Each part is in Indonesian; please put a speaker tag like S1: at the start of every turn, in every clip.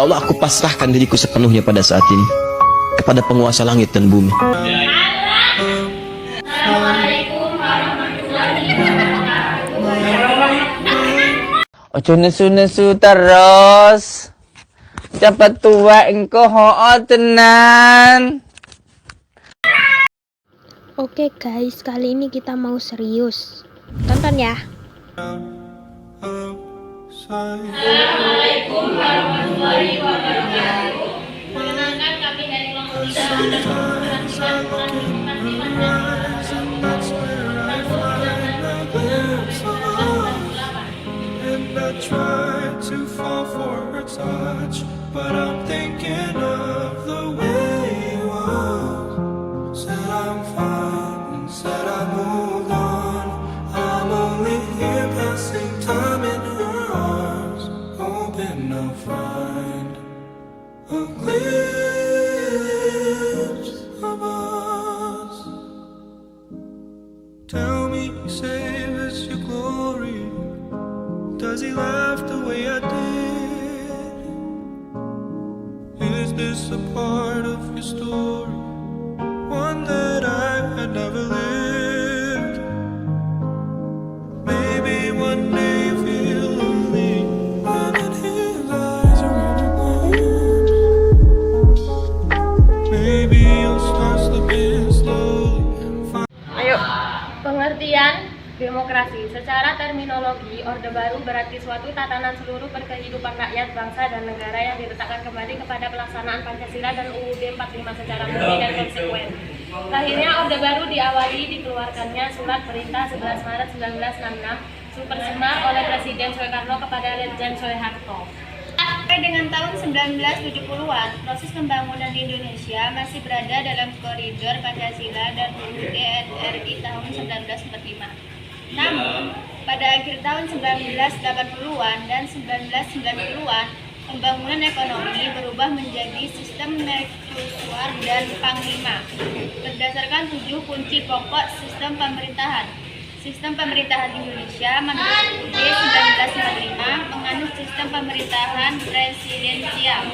S1: Allah, aku pasrahkan diriku sepenuhnya pada saat ini kepada penguasa langit dan bumi.
S2: Assalamualaikum warahmatullahi wabarakatuh.
S3: Ojo nesu-nesu terus. Cepat tua engko hoo tenan.
S4: Oke guys, kali ini kita mau serius. Tonton ya.
S2: Assalamualaikum warahmatullahi wabarakatuh. Perkenalkan kami dari kelompok
S5: 3. Tell me, save us your glory. Does he laugh the way I did? Is this a part of your story? One that I had never lived. Maybe one day you feel lonely, and in his eyes are gone. Maybe you'll start slipping slowly and find.
S2: Pengertian demokrasi secara terminologi, Orde Baru berarti suatu tatanan seluruh berkehidupan rakyat, bangsa, dan negara yang diletakkan kembali kepada pelaksanaan Pancasila dan UUD 45 secara murni dan konsekuen. Lahirnya Orde Baru diawali dikeluarkannya Surat Perintah 11 Maret 1966 Supersemar oleh Presiden Soekarno kepada Letjen Soeharto. Sampai dengan tahun 1970-an, proses pembangunan di Indonesia masih berada dalam koridor Pancasila dan UUD NRI tahun 1945. Namun, pada akhir tahun 1980-an dan 1990-an, pembangunan ekonomi berubah menjadi sistem mercusuar dan panglima berdasarkan 7 kunci pokok sistem pemerintahan. Sistem pemerintahan Indonesia menurut UUD 1945 menganut sistem pemerintahan presidensial.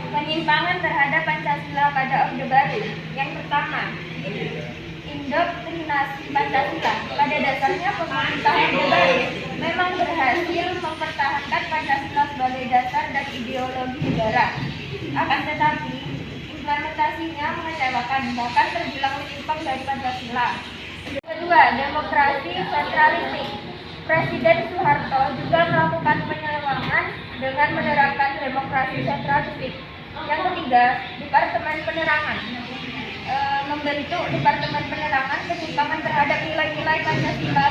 S2: Penyimpangan terhadap Pancasila pada Orde Baru. Yang pertama, indoktrinasi Pancasila. Pada dasarnya pemerintahan Orde Baru memang berhasil mempertahankan Pancasila sebagai dasar dan ideologi negara. Akan tetapi, implementasinya mengecewakan, bahkan terbilang menyimpang dari Pancasila. Kedua, demokrasi sentralistik. Presiden Soeharto juga melakukan penyelewangan dengan menerapkan demokrasi sentralistik. Yang ketiga, Departemen Penerangan. Membentuk Departemen Penerangan penyimpangan terhadap nilai-nilai Pancasila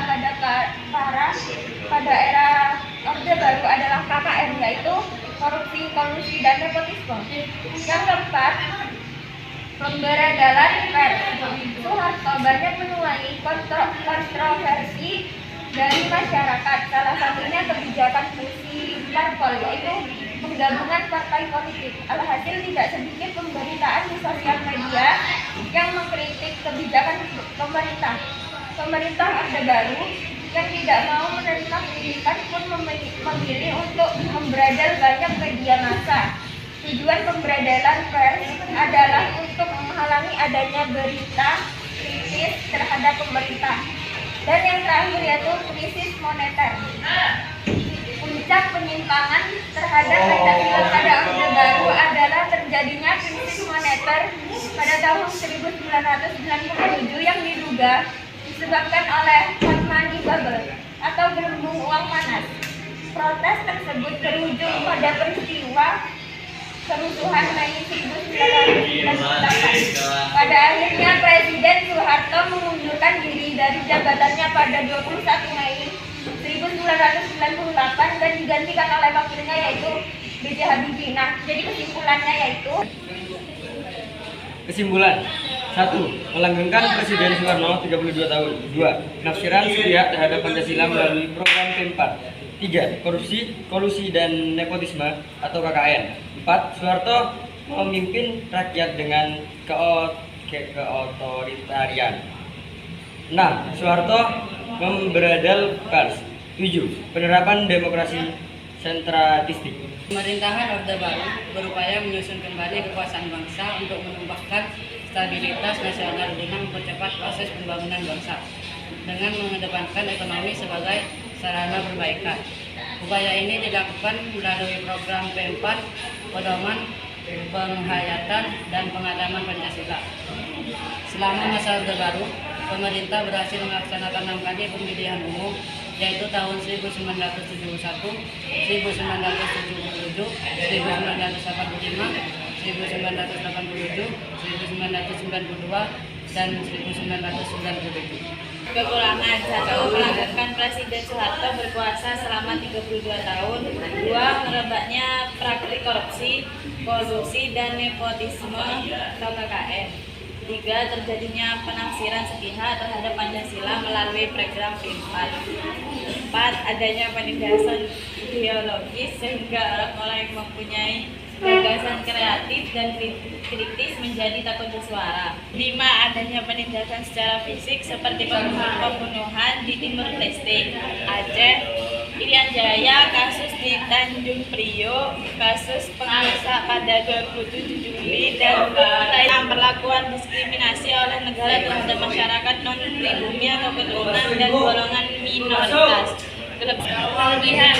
S2: pada era Orde Baru adalah KKN, yaitu korupsi, kolusi, dan nepotisme. Yang keempat, pemberadalan pers. Soeharto banyak menuai kontroversi dari masyarakat. Salah satunya kebijakan fusi parpol, yaitu penggabungan partai politik. Alhasil tidak sedikit pemberitaan di sosial media yang mengkritik kebijakan pemerintah. Pemerintah Orde Baru yang tidak mau menerima kritikan pun memilih untuk memberadal banyak media massa. Tujuan pemberadalan pers adalah untuk menghalangi adanya berita kritis terhadap pemerintah. Dan yang terakhir yaitu krisis moneter. Puncak penyimpangan terhadap Pancasila pada Orde Baru adalah terjadinya krisis moneter pada tahun 1997 yang diduga disebabkan oleh hot money bubble atau gelembung uang panas. Protes tersebut berujung pada peristiwa kerusuhan Mei 1998. Pada akhirnya Presiden Soeharto mengundurkan diri dari jabatannya pada 21 Mei 1998 dan digantikan oleh wakilnya yaitu B.J. Habibie. Nah, jadi kesimpulannya yaitu
S6: Kesimpulan 1. Melanggengkan Presiden Soekarno 32 tahun. 2. Penafsiran sepihak terhadap Pancasila melalui program P4. 3. Korupsi, kolusi, dan nepotisme atau KKN. 4. Soeharto memimpin rakyat dengan keotoritarian. 6. Soeharto memberadal pers. 7. Penerapan demokrasi sentratistik.
S7: Pemerintahan Orde Baru berupaya menyusun kembali kekuasaan bangsa untuk menumbuhkan stabilitas nasional guna mempercepat proses pembangunan bangsa dengan mengedepankan ekonomi sebagai sarana perbaikan. Upaya ini dilakukan melalui program P4, pedoman penghayatan dan pengalaman Pancasila. Selama masa Orde Baru, pemerintah berhasil melaksanakan 6 kali pemilihan umum, yaitu tahun 1971, 1977, 1985, 1987, 1992, dan 1997.
S2: Kekurangan: 1. Melanggengkan Presiden Soeharto berkuasa selama 32 tahun. 2. Merebaknya praktik korupsi, kolusi, dan nepotisme atau KKN. 3. Terjadinya penafsiran sepihak terhadap Pancasila melalui program P4. 4. Adanya penindasan ideologis sehingga orang-orang yang mempunyai gagasan kreatif dan kritis menjadi takut bersuara. 5. Adanya penindasan secara fisik seperti pembunuhan di Timur Leste, Aceh, Irian Jaya, kasus di Tanjung Priok, kasus penguasa pada 27 Juli, dan perlakuan diskriminasi oleh negara terhadap masyarakat non-pribumi atau keturunan dan golongan minoritas. Kelebihan: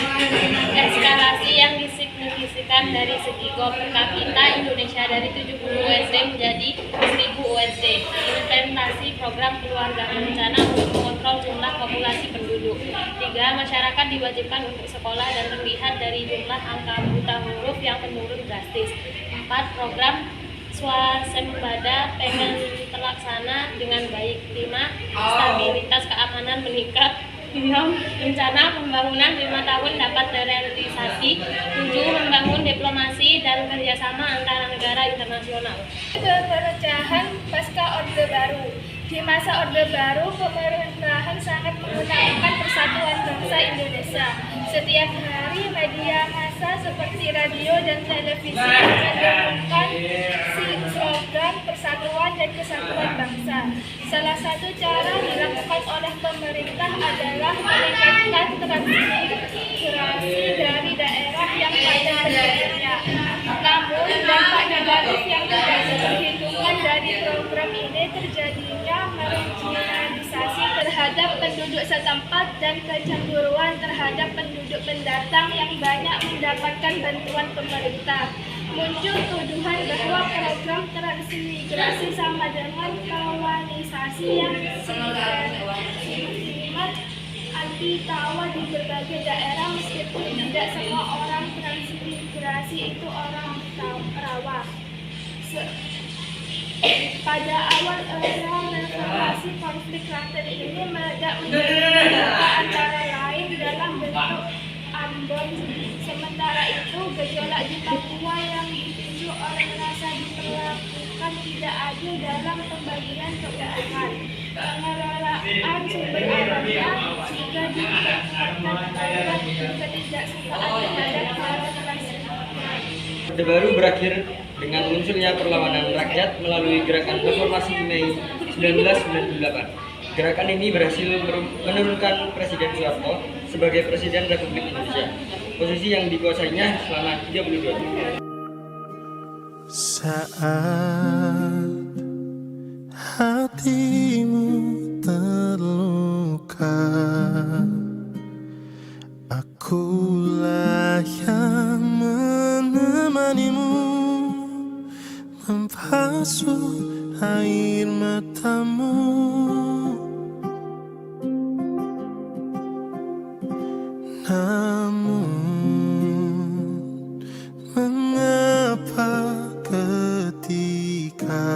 S2: eskalasi yang disignifikan dari segi GOP per kapita Indonesia dari 70 USD menjadi 1000 USD. Implementasi program keluarga berencana untuk mengontrol jumlah populasi penduduk. 3. Masyarakat diwajibkan untuk sekolah dan terlihat dari jumlah angka buta huruf yang menurun drastis. 4. Program swasembada pengen terlaksana dengan baik. 5. Stabilitas keamanan meningkat. 6. Rencana pembangunan 5 tahun dapat terrealisasi. 7. Membangun diplomasi dan kerjasama antara negara internasional.
S8: Perpecahan pasca Orde Baru. Di masa Orde Baru, pemerintahan sangat mengutamakan persatuan bangsa Indonesia. Setiap hari media massa seperti radio dan televisi mendengungkan slogan persatuan dan kesatuan bangsa. Salah satu cara dilakukan oleh pemerintah adalah meningkatkan transmigrasi dari daerah yang padat penduduknya. Namun, dampak negatif yang tidak diperhitungkan dari program ini terjadinya marginalisasi terhadap penduduk setempat dan kecemburuan terhadap penduduk pendatang yang banyak mendapatkan bantuan pemerintah. Muncul tuduhan bahwa program transmigrasi sama dengan kolonisasi yang sifat anti tawa di berbagai daerah, meskipun tidak semua orang transmigrasi itu orang rawa. Pada awal era reformasi, konflik Klaten ini meledak menjadi antara lain dalam bentuk Ambon. Sementara itu, gejolak di Papua yang dipicu oleh rasa diperlakukan tidak adil dalam pembagian keuangan. Pengelolaan sumber alamnya juga diperkuatkan oleh ketidaksukaan terhadap para transmigrasi.
S6: Orde Baru berakhir dengan munculnya perlawanan rakyat melalui gerakan reformasi Mei 1998. Gerakan ini berhasil menurunkan Presiden Soeharto sebagai Presiden Republik Indonesia, posisi yang dikuasainya selama 32 tahun.
S5: Saat hatimu terluka, akulah yang menemanimu, membasuh air matamu. Namun mengapa ketika